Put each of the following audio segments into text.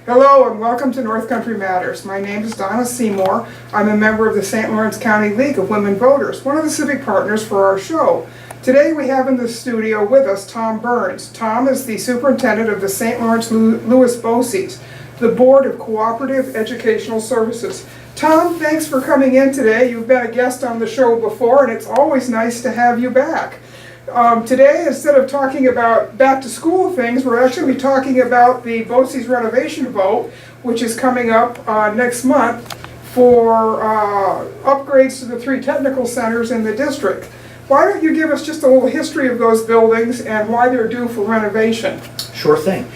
Hello and welcome to North Country Matters. My name is Donna Seymour. I'm a member of the St. Lawrence County League of Women Voters, one of the civic partners for our show. Today we have in the studio with us Tom Burns. Tom is the superintendent of the St. Lawrence Lewis BOCES, the Board of Cooperative Educational Services. Tom, thanks for coming in today. You've been a guest on the show before and it's always nice to have you back. Today, instead of talking about back to school things, we're actually talking about the BOCES renovation vote, which is coming up next month for upgrades to the 3 technical centers in the district. Why don't you give us just a little history of those buildings and why they're due for renovation? Sure thing.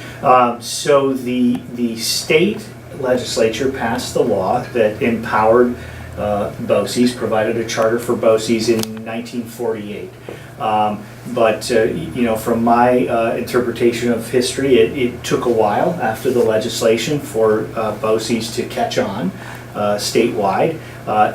So the state legislature passed the law that empowered BOCES, provided a charter for BOCES in 1948. From my interpretation of history, it took a while after the legislation for BOCES to catch on statewide.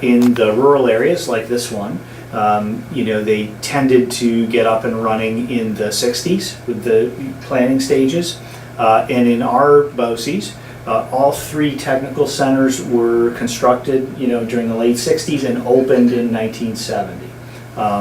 In the rural areas like this one, they tended to get up and running in the 60s with the planning stages. And in our BOCES, all 3 technical centers were constructed, during the late 60s and opened in 1970.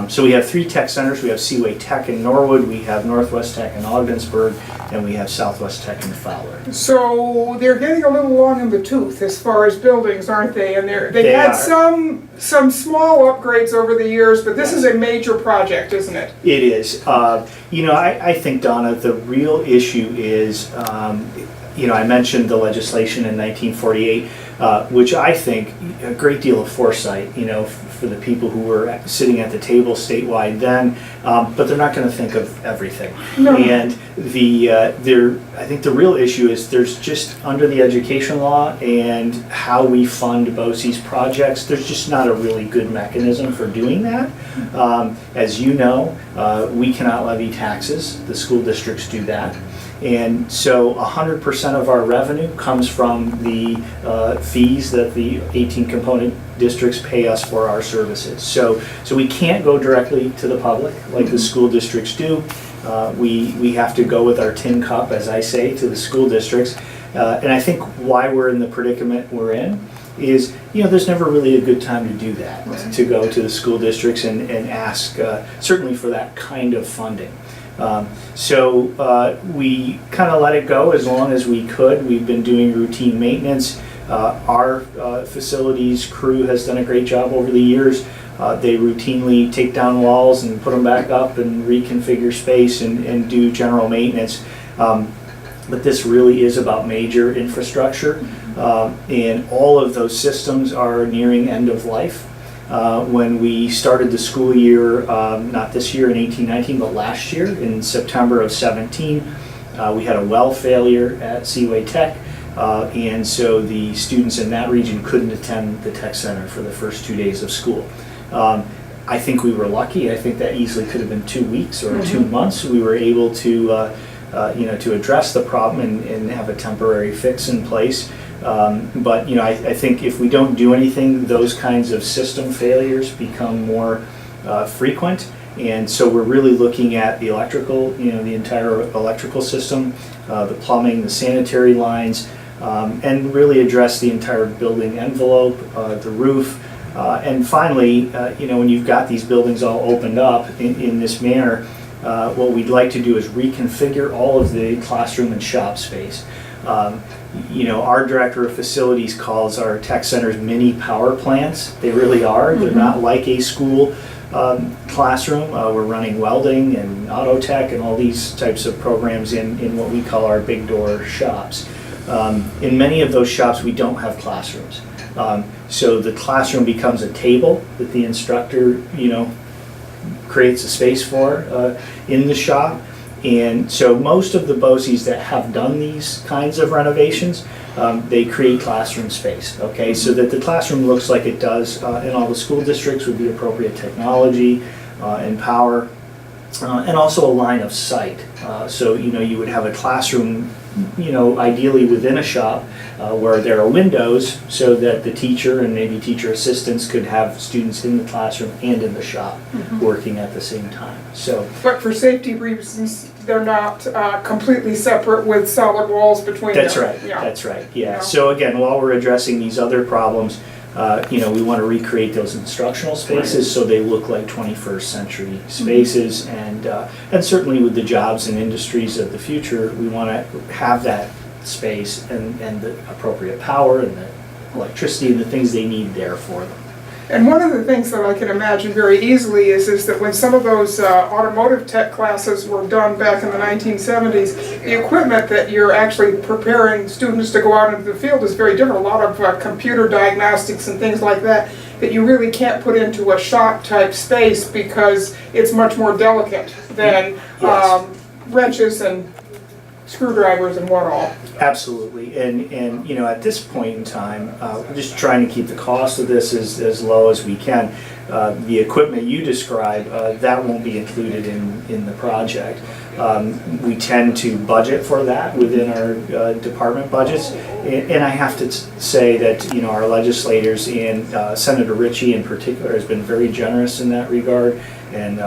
So we have 3 tech centers. We have Seaway Tech in Norwood, we have Northwest Tech in Ogdensburg, and we have Southwest Tech in Fowler. So they're getting a little long in the tooth as far as buildings, aren't they? And they've had some small upgrades over the years, but this is a major project, isn't it? It is. I think, Donna, the real issue is, I mentioned the legislation in 1948, which I think a great deal of foresight, for the people who were sitting at the table statewide then, but they're not going to think of everything. No. And I think the real issue is there's just under the education law and how we fund BOCES projects, there's just not a really good mechanism for doing that. As you know, we cannot levy taxes. The school districts do that. And so 100% of our revenue comes from the fees that the 18 component districts pay us for our services. So we can't go directly to the public like the school districts do. We have to go with our tin cup, as I say, to the school districts. And I think why we're in the predicament we're in is, there's never really a good time to do that, right? To go to the school districts and ask, certainly for that kind of funding. We kind of let it go as long as we could. We've been doing routine maintenance. Our facilities crew has done a great job over the years. They routinely take down walls and put them back up and reconfigure space and do general maintenance. But this really is about major infrastructure, and all of those systems are nearing end of life. When we started the school year, not this year in 18-19, but last year in September of 17, we had a well failure at Seaway Tech, and so the students in that region couldn't attend the tech center for the first 2 days of school. I think we were lucky. I think that easily could have been 2 weeks or 2 months. We were able to, to address the problem and have a temporary fix in place. I think if we don't do anything, those kinds of system failures become more frequent. And so we're really looking at the electrical, the entire electrical system, the plumbing, the sanitary lines, and really address the entire building envelope, the roof. And finally, when you've got these buildings all opened up in this manner, what we'd like to do is reconfigure all of the classroom and shop space. Our director of facilities calls our tech centers mini power plants. They really are. They're not like a school classroom. We're running welding and auto tech and all these types of programs in what we call our big door shops. In many of those shops we don't have classrooms. So the classroom becomes a table that the instructor, creates a space for in the shop. And so most of the BOCES that have done these kinds of renovations, they create classroom space, okay? So that the classroom looks like it does in all the school districts with the appropriate technology and power. and also a line of sight. So, you would have a classroom, ideally within a shop where there are windows so that the teacher and maybe teacher assistants could have students in the classroom and in the shop working at the same time. So, but for safety reasons, they're not completely separate with solid walls between them. That's right. Yeah. That's right. Yeah. So again, while we're addressing these other problems, we want to recreate those instructional spaces so they look like 21st century spaces, and certainly with the jobs and industries of the future, we want to have that space and the appropriate power and the electricity and the things they need there for them. And one of the things that I can imagine very easily is that when some of those automotive tech classes were done back in the 1970s, the equipment that you're actually preparing students to go out into the field is very different. A lot of computer diagnostics and things like that you really can't put into a shop type space because it's much more delicate than wrenches and screwdrivers and what all. Absolutely, and at this point in time, we're just trying to keep the cost of this as low as we can. The equipment you describe, that won't be included in the project. We tend to budget for that within our department budgets, and I have to say that our legislators and Senator Ritchie in particular has been very generous in that regard, and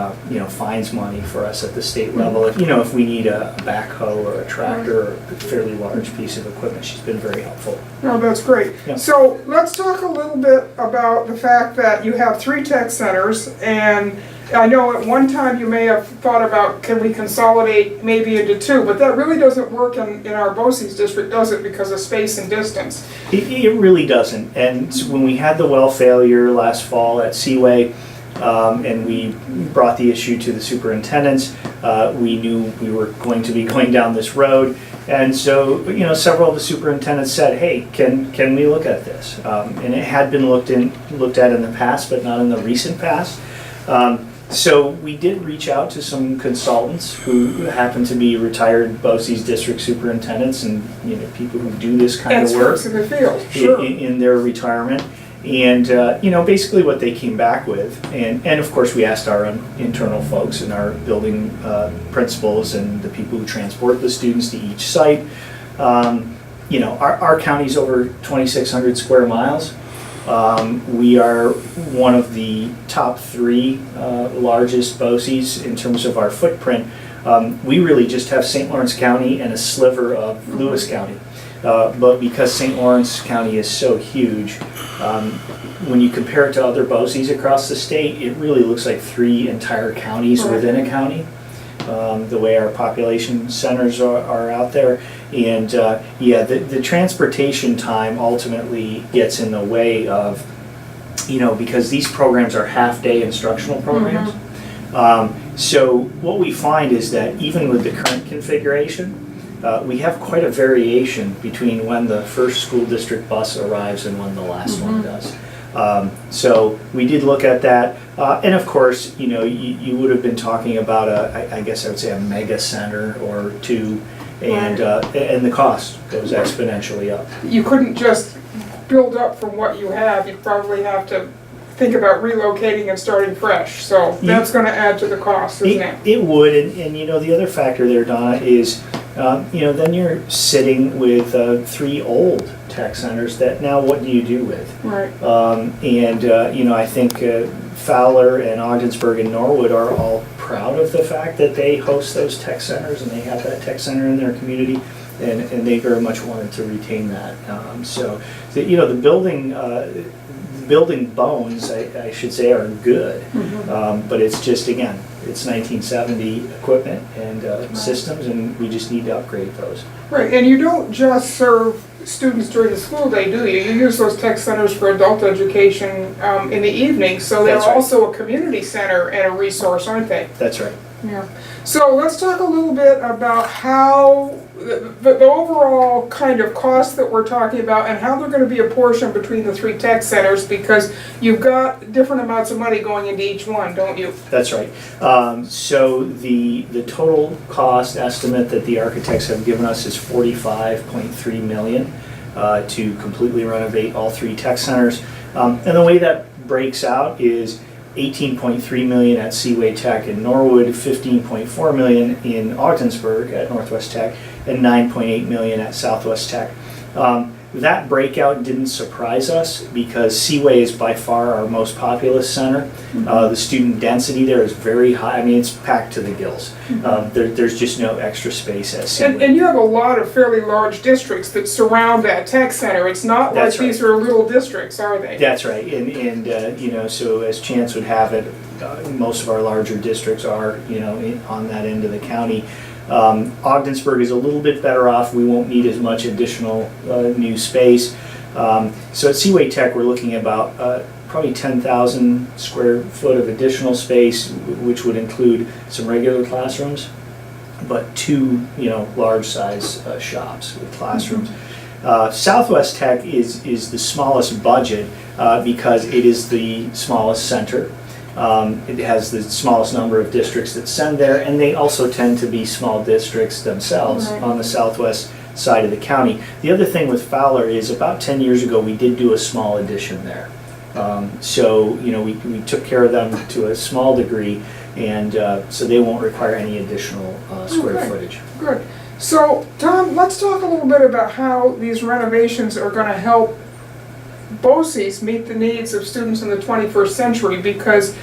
finds money for us at the state level. If we need a backhoe or a tractor or a fairly large piece of equipment, she's been very helpful. Oh, that's great. Yeah. So let's talk a little bit about the fact that you have 3 tech centers, and I know at one time you may have thought about, can we consolidate maybe into 2, but that really doesn't work in our BOCES district, does it, because of space and distance? It really doesn't. And when we had the well failure last fall at Seaway, and we brought the issue to the superintendents, we knew we were going to be going down this road. And so, several of the superintendents said, hey, can we look at this? And it had been looked at in the past, but not in the recent past. So we did reach out to some consultants who happen to be retired BOCES district superintendents and people who do this kind of work in the field, sure. in their retirement. And basically what they came back with, and of course we asked our internal folks and our building principals and the people who transport the students to each site. Our county's over 2,600 square miles. We are one of the top 3 largest BOCES in terms of our footprint. We really just have St. Lawrence County and a sliver of Lewis County. But because St. Lawrence County is so huge, when you compare it to other BOCES across the state, it really looks like 3 entire counties within a county, the way our population centers are out there. And the transportation time ultimately gets in the way of, because these programs are half-day instructional programs. So what we find is that even with the current configuration, we have quite a variation between when the first school district bus arrives and when the last one does. So we did look at that, and of course, you would have been talking about I guess I would say a mega center or 2, and the cost goes exponentially up. You couldn't just build up from what you have. You'd probably have to think about relocating and starting fresh. So that's going to add to the cost, isn't it? It would, and the other factor there, Donna, is then you're sitting with 3 old tech centers that now what do you do with? Right. I think Fowler and Ogdensburg and Norwood are all proud of the fact that they host those tech centers and they have that tech center in their community, and they very much wanted to retain that. The building bones, I should say, are good, but it's just, again, it's 1970 equipment and systems, and we just need to upgrade those. Right, and you don't just serve students during the school day, do you? You use those tech centers for adult education in the evening, so they're also a community center and a resource, aren't they? That's right. Yeah. So let's talk a little bit about how the overall kind of cost that we're talking about and how they're going to be apportioned between the 3 tech centers, because you've got different amounts of money going into each one, don't you? That's right. So the total cost estimate that the architects have given us is $45.3 million to completely renovate all 3 tech centers. And the way that breaks out is 18.3 million at Seaway Tech in Norwood, 15.4 million in Ogdensburg at Northwest Tech, and 9.8 million at Southwest Tech. That breakout didn't surprise us because Seaway is by far our most populous center. The student density there is very high. I mean, it's packed to the gills. There's just no extra space at Seaway. And you have a lot of fairly large districts that surround that tech center. It's not like these are little districts, are they? That's right. And you know, so as chance would have it, most of our larger districts are, you know, on that end of the county. Ogdensburg is a little bit better off. We won't need as much additional new space. So at Seaway Tech, we're looking at about probably 10,000 square foot of additional space, which would include some regular classrooms, but 2, you know, large size shops with classrooms. Southwest Tech is the smallest budget because it is the smallest center. It has the smallest number of districts that send there, and they also tend to be small districts themselves on the southwest side of the county. The other thing with Fowler is about 10 years ago we did do a small addition there. So, you know, we took care of them to a small degree, and so they won't require any additional square footage. Good. So, Tom, let's talk a little bit about how these renovations are going to help BOCES meet the needs of students in the 21st century, because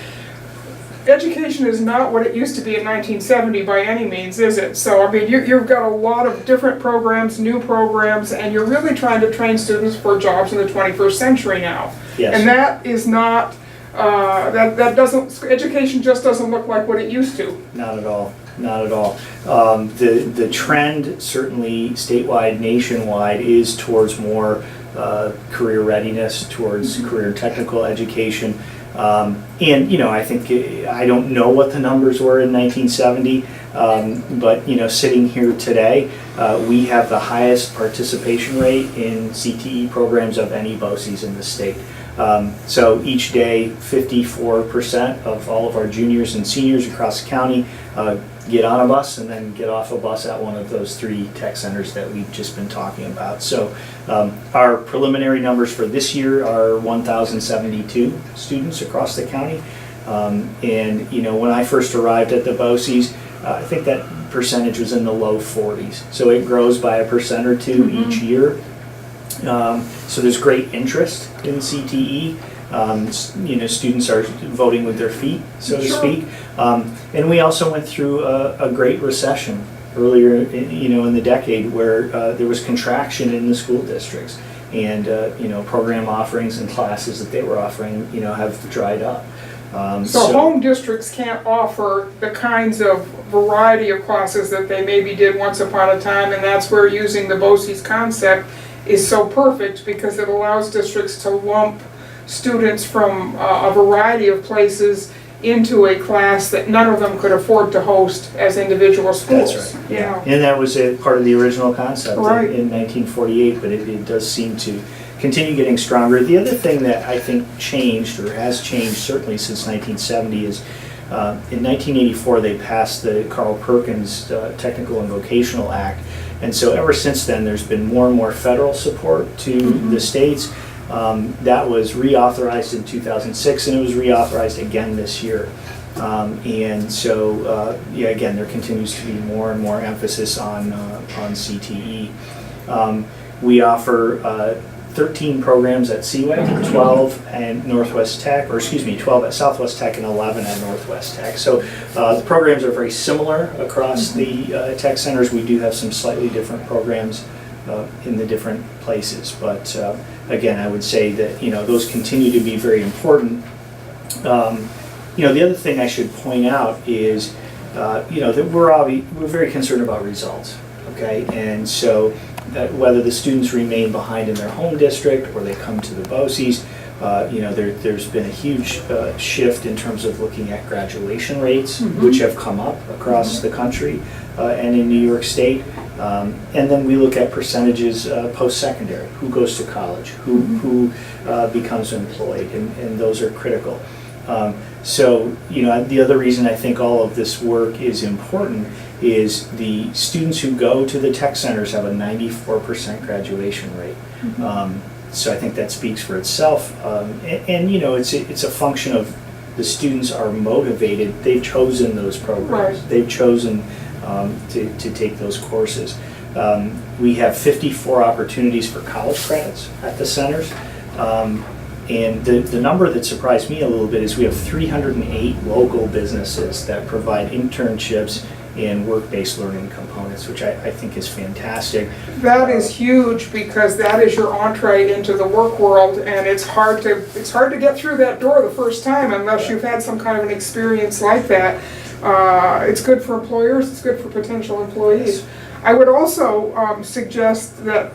education is not what it used to be in 1970 by any means, is it? So, I mean, you've got a lot of different programs, new programs, and you're really trying to train students for jobs in the 21st century now. Yes. And that is not, that doesn't, education just doesn't look like what it used to. Not at all. Not at all. The trend, certainly statewide, nationwide, is towards more career readiness, towards career technical education. And, you know, I think, I don't know what the numbers were in 1970, but, you know, sitting here today, we have the highest participation rate in CTE programs of any BOCES in the state. So each day, 54% of all of our juniors and seniors across the county get on a bus and then get off a bus at one of those 3 tech centers that we've just been talking about. So our preliminary numbers for this year are 1,072 students across the county. And, you know, when I first arrived at the BOCES, I think that percentage was in the low 40s. So it grows by 1% or 2 each year. So there's great interest in CTE. You know, students are voting with their feet, so to speak. And we also went through a great recession earlier, you know, in the decade, where there was contraction in the school districts, and you know, program offerings and classes that they were offering, you know, have dried up. So home districts can't offer the kinds of variety of classes that they maybe did once upon a time, and that's where using the BOCES concept is so perfect, because it allows districts to lump students from a variety of places into a class that none of them could afford to host as individual schools. That's right. Yeah. And that was a part of the original concept in 1948, but it does seem to continue getting stronger. The other thing that I think changed, or has changed certainly since 1970, is in 1984 they passed the Carl Perkins Technical and Vocational Act. And so ever since then, there's been more and more federal support to the states. That was reauthorized in 2006, and it was reauthorized again this year. And so, yeah, again, there continues to be more and more emphasis on CTE. We offer 13 programs at Seaway, 12 at Northwest Tech, or excuse me, 12 at Southwest Tech and 11 at Northwest Tech. So the programs are very similar across the tech centers. We do have some slightly different programs in the different places, but again, I would say that, you know, those continue to be very important. You know, the other thing I should point out is, you know, that we're very concerned about results. Okay, and so that whether the students remain behind in their home district or they come to the BOCES, you know, there's been a huge shift in terms of looking at graduation rates, which have come up across the country and in New York State. And then we look at percentages post-secondary, who goes to college, who becomes employed, and those are critical. So, you know, the other reason I think all of this work is important is the students who go to the tech centers have a 94% graduation rate. So I think that speaks for itself. And you know, it's a function of the students are motivated. They've chosen those programs. Right. They've chosen to take those courses. We have 54 opportunities for college credits at the centers. And the number that surprised me a little bit is we have 308 local businesses that provide internships and work-based learning components, which I think is fantastic. That is huge, because that is your entree into the work world, and it's hard to get through that door the first time unless you've had some kind of an experience like that. It's good for employers, it's good for potential employees. Yes. I would also suggest that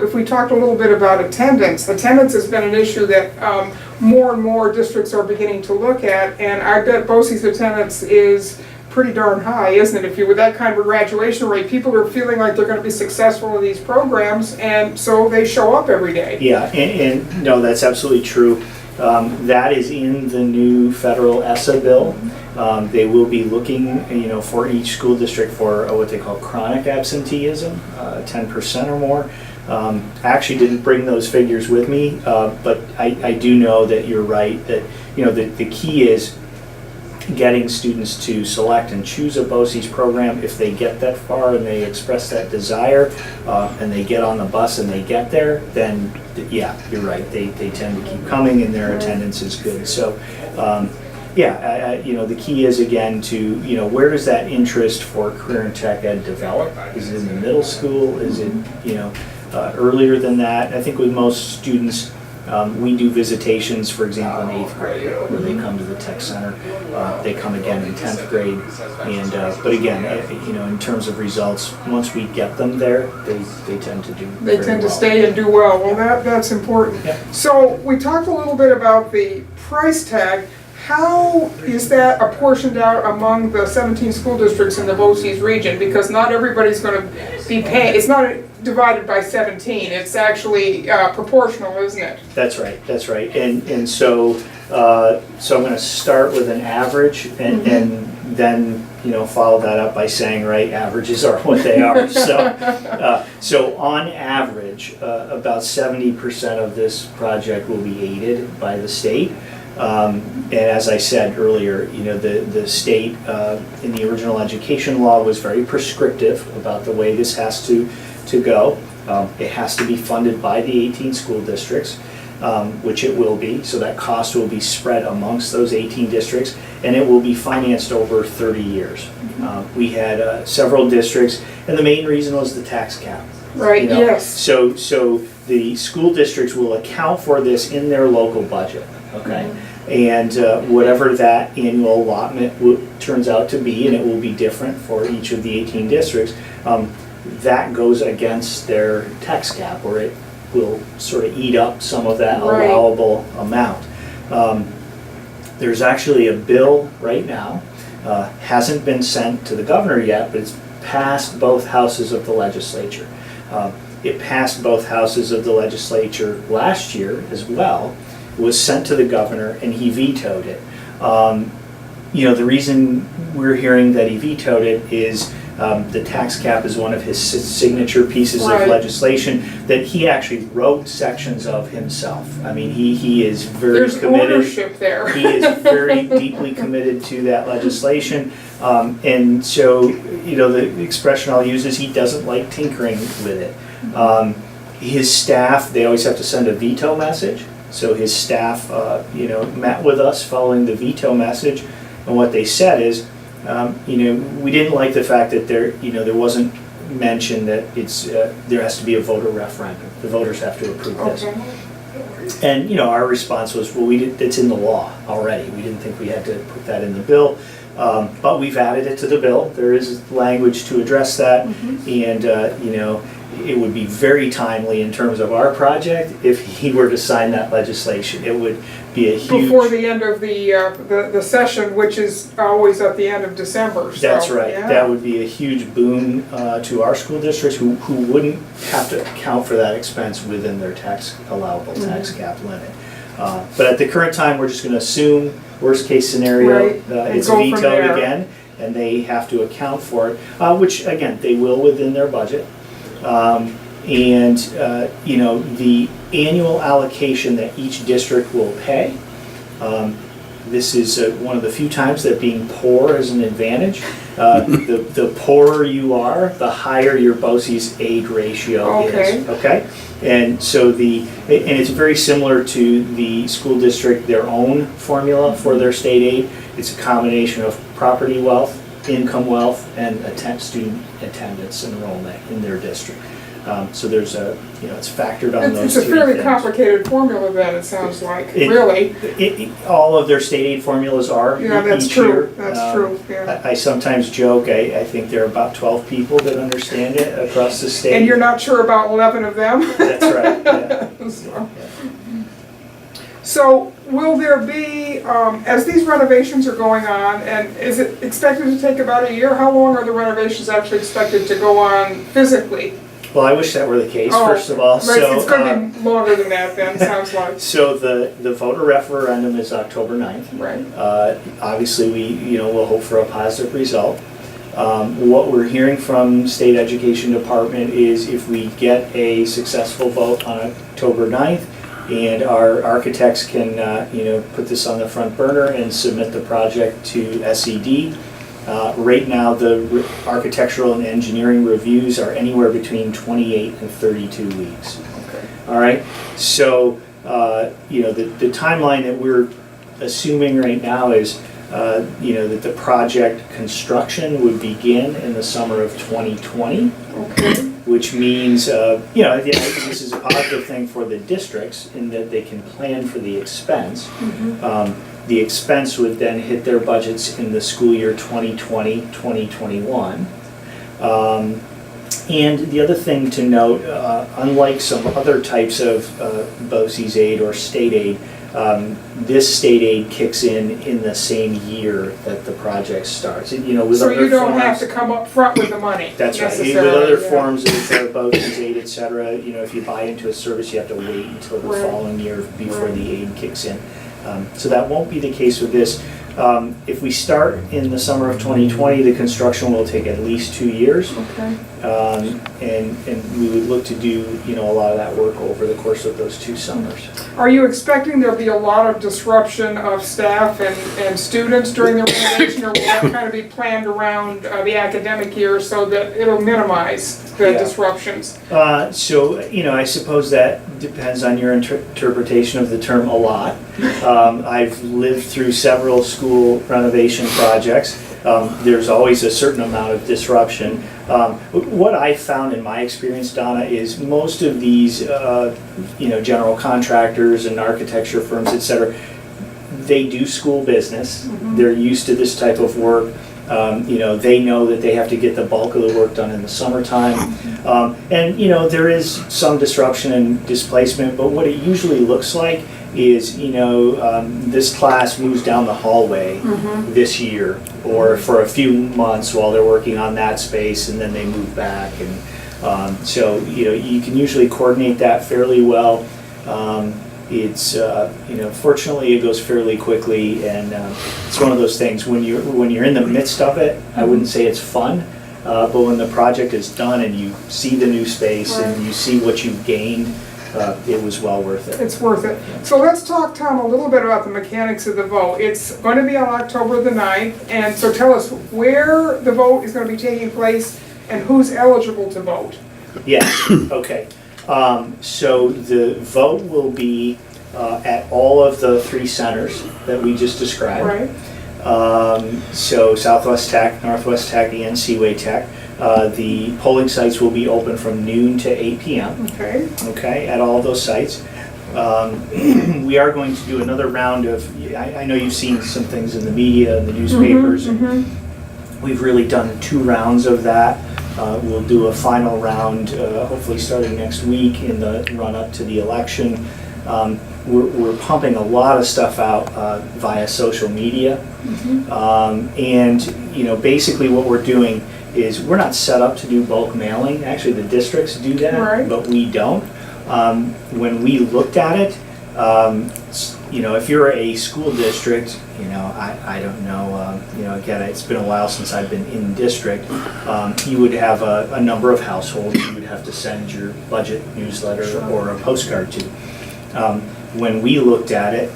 if we talked a little bit about attendance has been an issue that more and more districts are beginning to look at, and I bet BOCES attendance is pretty darn high, isn't it? If you with that kind of a graduation rate, people are feeling like they're going to be successful in these programs, and so they show up every day. Yeah, and no, that's absolutely true. That is in the new federal ESSA bill. They will be looking, for each school district for what they call chronic absenteeism, 10% or more. I actually didn't bring those figures with me, but I do know that you're right, that the key is getting students to select and choose a BOCES program. If they get that far and they express that desire, and they get on the bus and they get there, then yeah, you're right, they tend to keep coming and their attendance is good. So the key is, again, to where does that interest for career and tech ed develop? Is it in the middle school? Is it earlier than that? I think with most students, we do visitations, for example, in 8th grade, where they come to the tech center. They come again in 10th grade, and but again, in terms of results, once we get them there, they tend to do. They tend to stay and do well. Well, that's important. Yeah. So we talked a little bit about the price tag. How is that apportioned out among the 17 school districts in the BOCES region? Because not everybody's going to be paying. It's not divided by 17. It's actually proportional, isn't it? That's right. That's right. And so I'm going to start with an average, and then follow that up by saying, right, averages are what they are. So on average, about 70% of this project will be aided by the state. And as I said earlier, the state in the original education law was very prescriptive about the way this has to go. It has to be funded by the 18 school districts, which it will be. So that cost will be spread amongst those 18 districts, and it will be financed over 30 years. We had several districts, and the main reason was the tax cap. Right, yes. So the school districts will account for this in their local budget. Okay, and whatever that annual allotment turns out to be, and it will be different for each of the 18 districts, that goes against their tax cap, or it will sort of eat up some of that allowable amount. There's actually a bill right now, hasn't been sent to the governor yet, but it's passed both houses of the legislature. It passed both houses of the legislature last year as well. Was sent to the governor, and he vetoed it. The reason we're hearing that he vetoed it is the tax cap is one of his signature pieces of legislation that he actually wrote sections of himself. I mean, he is very There's committed. Ownership there. He is very deeply committed to that legislation. And so, the expression I'll use is he doesn't like tinkering with it. His staff, they always have to send a veto message. So his staff, met with us following the veto message, and what they said is, we didn't like the fact that there wasn't mentioned that there has to be a voter referendum. The voters have to approve this. Okay. And our response was, well, it's in the law already. We didn't think we had to put that in the bill, but we've added it to the bill. There is language to address that, and it would be very timely in terms of our project if he were to sign that legislation. It would be a huge... Before the end of the session, which is always at the end of December. So, that's right. Yeah. That would be a huge boon to our school districts who wouldn't have to account for that expense within their allowable tax cap limit. But at the current time, we're just going to assume worst case scenario, it's vetoed again, and they have to account for it, which again, they will within their budget. The annual allocation that each district will pay This is one of the few times that being poor is an advantage. The poorer you are, the higher your BOCES aid ratio is. Okay. And so and it's very similar to the school district, their own formula for their state aid. It's a combination of property wealth, income wealth, and student attendance enrollment in their district. So there's it's factored on those. It's a fairly complicated formula then, it sounds like, really. All of their state aid formulas are. Yeah, that's each true. Year. That's true. Yeah. I sometimes joke, I think there are about 12 people that understand it across the state. And you're not sure about 11 of them? That's right, yeah. So will there be, as these renovations are going on, and is it expected to take about a year? How long are the renovations actually expected to go on physically? Well, I wish that were the case, first of all. Right, So, it's going to be longer than that then, sounds like. So the voter referendum is October 9th. Right. Obviously, we'll hope for a positive result. What we're hearing from State Education Department is if we get a successful vote on October 9th, and our architects can put this on the front burner and submit the project to SED. Right now, the architectural and engineering reviews are anywhere between 28 and 32 weeks. Okay. All right. So the timeline that we're assuming right now is that the project construction would begin in the summer of 2020. Okay. Which means, I think this is a positive thing for the districts in that they can plan for the expense. The expense would then hit their budgets in the school year 2020-2021. And the other thing to note, unlike some other types of BOCES aid or state aid, this state aid kicks in the same year that the project starts. With so other you don't forms, have to come up front with the money. That's right. With other forms of BOCES aid, et cetera, if you buy into a service, you have to wait until the following year before the aid kicks in. So that won't be the case with this. If we start in the summer of 2020, the construction will take at least 2 years. Okay. And we would look to do a lot of that work over the course of those 2 summers. Are you expecting there'll be a lot of disruption of staff and students during the renovation, or will that kind of be planned around the academic year so that it'll minimize the disruptions? So I suppose that depends on your interpretation of the term "a lot." I've lived through several school renovation projects. There's always a certain amount of disruption. What I found in my experience, Donna, is most of these, general contractors and architecture firms, et cetera, they do school business. They're used to this type of work. They know that they have to get the bulk of the work done in the summertime. And there is some disruption and displacement, but what it usually looks like is, this class moves down the hallway this year or for a few months while they're working on that space, and then they move back. And so, you can usually coordinate that fairly well. Fortunately it goes fairly quickly, and it's one of those things when you're in the midst of it, I wouldn't say it's fun, but when the project is done and you see the new space and you see what you've gained, it was well worth it. It's worth it. So let's talk, Tom, a little bit about the mechanics of the vote. It's going to be on October the 9th, and so tell us where the vote is going to be taking place and who's eligible to vote. Yeah, okay. So the vote will be at all of the 3 centers that we just described. Right. So Southwest Tech, Northwest Tech, and Seaway Tech. The polling sites will be open from noon to 8 p.m. Okay, at all those sites. We are going to do another round of, I know you've seen some things in the media and the newspapers. We've really done 2 rounds of that. We'll do a final round, hopefully starting next week in the run-up to the election. We're pumping a lot of stuff out via social media. And basically what we're doing is we're not set up to do bulk mailing. Actually, the districts do that, but we don't. When we looked at it, if you're a school district, I don't know, again, it's been a while since I've been in district, you would have a number of households you would have to send your budget newsletter or a postcard to. when we looked at it,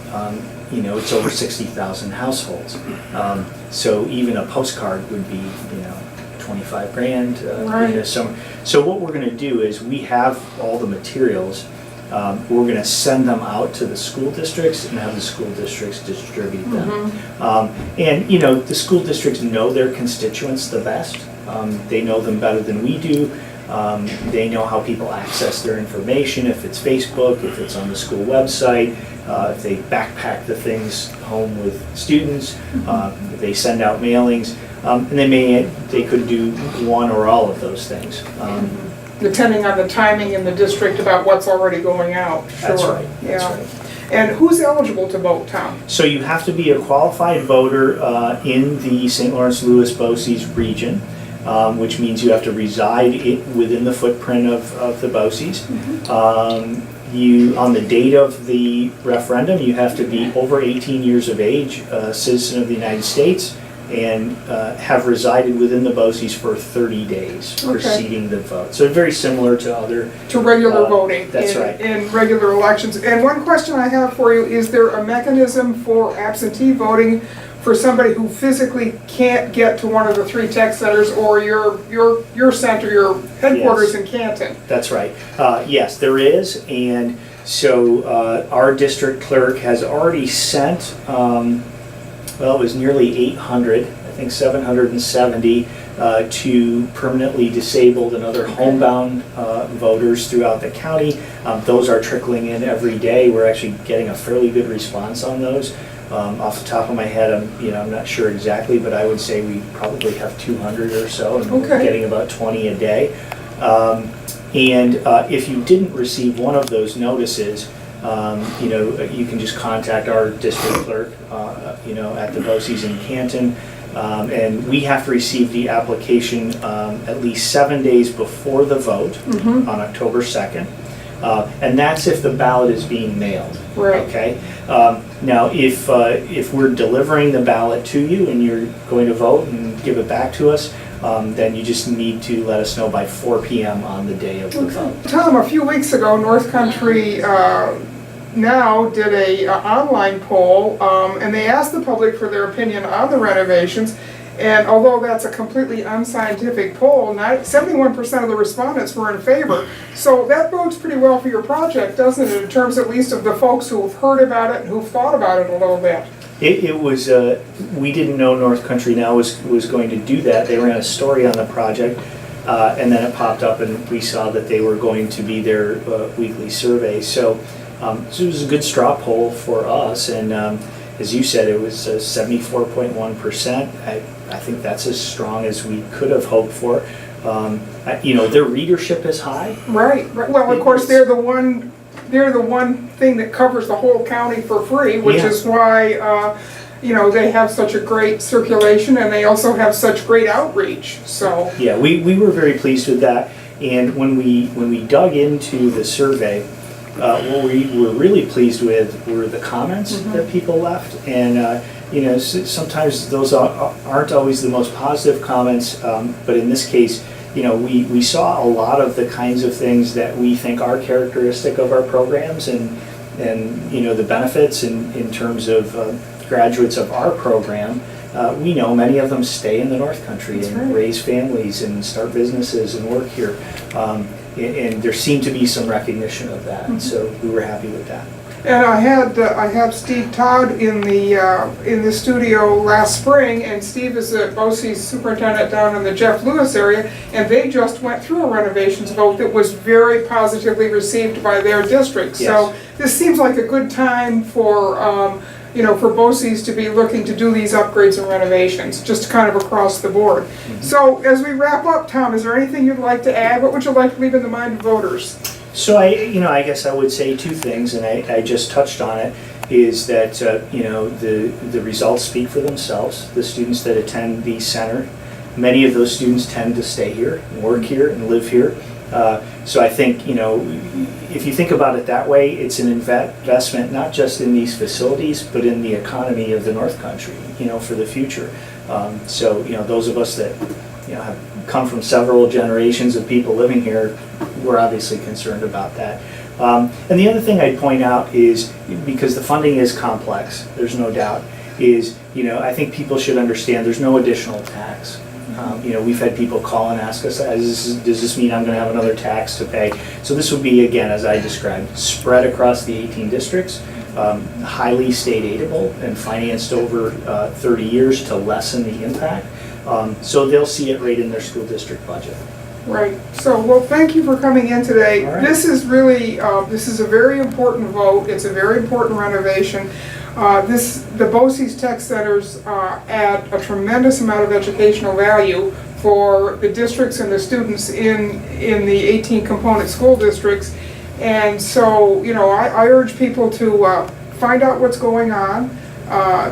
it's over 60,000 households. So even a postcard would be, 25 grand. Right. So what we're going to do is we have all the materials. We're going to send them out to the school districts and have the school districts distribute them. And the school districts know their constituents the best. They know them better than we do. They know how people access their information, if it's Facebook, if it's on the school website, if they backpack the things home with students, if they send out mailings, and they could do one or all of those things. Depending on the timing in the district about what's already going out. Sure. That's right. That's Yeah. right. And who's eligible to vote, Tom? So you have to be a qualified voter in the St. Lawrence Lewis BOCES region, which means you have to reside within the footprint of the BOCES. On the date of the referendum, you have to be over 18 years of age, a citizen of the United States, and have resided within the BOCES for 30 days preceding the vote. So very similar to other... To regular voting. That's right. In regular elections. And one question I have for you, is there a mechanism for absentee voting for somebody who physically can't get to one of the 3 tech centers or your center, your headquarters in Canton? That's right. Yes, there is. And so our district clerk has already sent, it was nearly 800, I think 770, to permanently disabled and other homebound voters throughout the county. Those are trickling in every day. We're actually getting a fairly good response on those. Off the top of my head, I'm not sure exactly, but I would say we probably have 200 or so, and we're getting about 20 a day. And if you didn't receive one of those notices, you can just contact our district clerk, at the BOCES in Canton, and we have to receive the application at least 7 days before the vote on October 2nd. And that's if the ballot is being mailed. Right. Okay. Now, if we're delivering the ballot to you and you're going to vote and give it back to us, then you just need to let us know by 4 p.m. on the day of the vote. Tom, a few weeks ago, North Country Now did a online poll, and they asked the public for their opinion on the renovations. And although that's a completely unscientific poll, 71% of the respondents were in favor. So that bodes pretty well for your project, doesn't it, in terms at least of the folks who have heard about it and who've thought about it a little bit? It was, we didn't know North Country Now was going to do that. They ran a story on the project, and then it popped up and we saw that they were going to be their weekly survey. So it was a good straw poll for us, and as you said, it was 74.1%. I think that's as strong as we could have hoped for. Their readership is high. Right. Well, of course, they're the one thing that covers the whole county for free, which is why they have such a great circulation, and they also have such great outreach. So yeah, we were very pleased with that. And when we dug into the survey, what we were really pleased with were the comments that people left. And sometimes those aren't always the most positive comments, but in this case, we saw a lot of the kinds of things that we think are characteristic of our programs, and the benefits in terms of graduates of our program. We know many of them stay in the North Country and raise families and start businesses and work here. And there seemed to be some recognition of that, and so we were happy with that. And I had Steve Todd in the studio last spring, and Steve is a BOCES superintendent down in the Jeff Lewis area, and they just went through a renovations vote that was very positively received by their district. Yes. So this seems like a good time for for BOCES to be looking to do these upgrades and renovations, just kind of across the board. So as we wrap up, Tom, is there anything you'd like to add? What would you like to leave in the mind of voters? So I guess I would say two things, and I just touched on it, is that the results speak for themselves. The students that attend the center, many of those students tend to stay here and work here and live here. So I think, if you think about it that way, it's an investment not just in these facilities, but in the economy of the North Country, for the future. So those of us that have come from several generations of people living here, we're obviously concerned about that. And the other thing I'd point out is, because the funding is complex, there's no doubt, is, I think people should understand there's no additional tax. We've had people call and ask us, does this mean I'm going to have another tax to pay? So this would be, again, as I described, spread across the 18 districts, highly state aidable and financed over 30 years to lessen the impact. So they'll see it right in their school district budget. Right. So, well, thank you for coming in today. All right. This is really, this is a very important vote. It's a very important renovation. The BOCES Tech Centers add a tremendous amount of educational value for the districts and the students in the 18 component school districts. And so, I urge people to find out what's going on,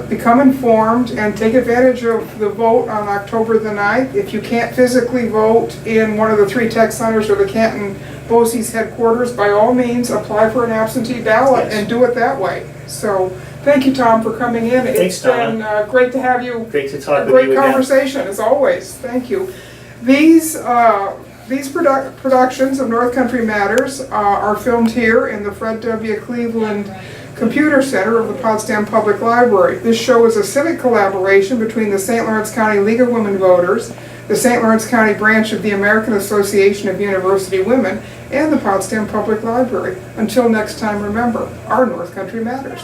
become informed, and take advantage of the vote on October the 9th. If you can't physically vote in one of the 3 tech centers or the Canton BOCES headquarters, by all means, apply for an absentee ballot and do it that way. So, thank you, Tom, for coming in. Thanks, it's been great to have you. Great to talk with Great you again. conversation, as always. Thank you. These productions of North Country Matters are filmed here in the Fred W. Cleveland Computer Center of the Potsdam Public Library. This show is a civic collaboration between the St. Lawrence County League of Women Voters, the St. Lawrence County branch of the American Association of University Women, and the Potsdam Public Library. Until next time, remember, our North Country matters.